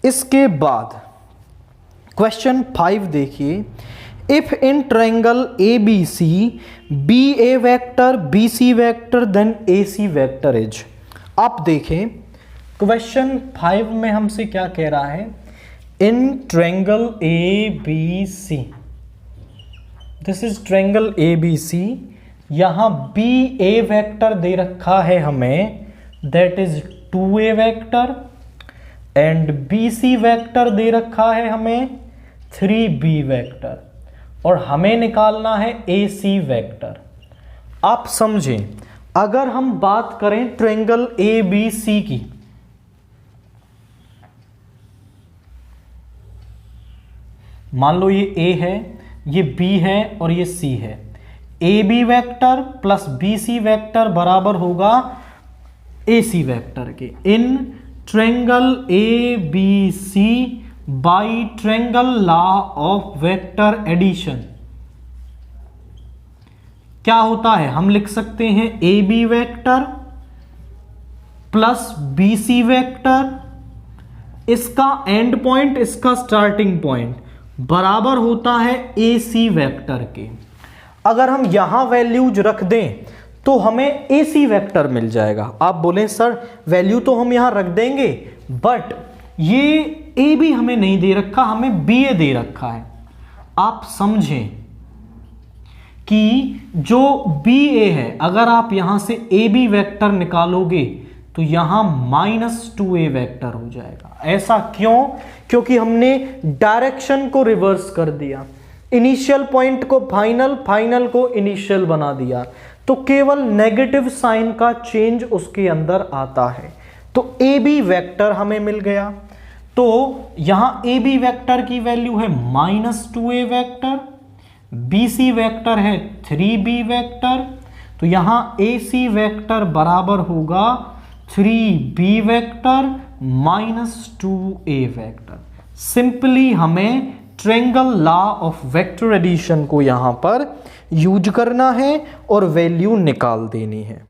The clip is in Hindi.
इसके बाद क्वेश्चन 5 देखिए, if in triangle A B C B A vector B C vector then A C vector is. आप देखें क्वेश्चन 5 में हमसे क्या कह रहा है, in triangle A B C, this is triangle A B C, यहां बी ए वैक्टर दे रखा है हमें, that is 2a vector, and B C vector दे रखा है हमें 3b वैक्टर, और हमें निकालना है ए सी वैक्टर। आप समझें, अगर हम बात करें ट्रायंगल ए बी सी की, मान लो ये ए है, ये बी है और ये सी है, A B vector plus B C vector बराबर होगा ए सी वैक्टर के। In triangle A B C by triangle law of vector addition क्या होता है, हम लिख सकते हैं A B vector plus B C vector, इसका एंड पॉइंट इसका स्टार्टिंग पॉइंट बराबर होता है ए सी वैक्टर के। अगर हम यहां वैल्यूज रख दें तो हमें ए सी वैक्टर मिल जाएगा। आप बोलें सर वैल्यू तो हम यहां रख देंगे, बट ये ए बी हमें नहीं दे रखा, हमें बी ए दे रखा है। आप समझें कि जो बी ए है, अगर आप यहां से ए बी वैक्टर निकालोगे तो यहां -2a वैक्टर हो जाएगा। ऐसा क्यों? क्योंकि हमने डायरेक्शन को रिवर्स कर दिया, इनिशियल पॉइंट को फाइनल, फाइनल को इनिशियल बना दिया, तो केवल नेगेटिव साइन का चेंज उसके अंदर आता है। तो ए बी वैक्टर हमें मिल गया। तो यहां ए बी वैक्टर की वैल्यू है -2a vector, B C vector है 3b वैक्टर, तो यहां ए सी वैक्टर बराबर होगा 3b vector -2a vector. Simply हमें triangle law of vector addition को यहां पर यूज करना है और वैल्यू निकाल देनी है।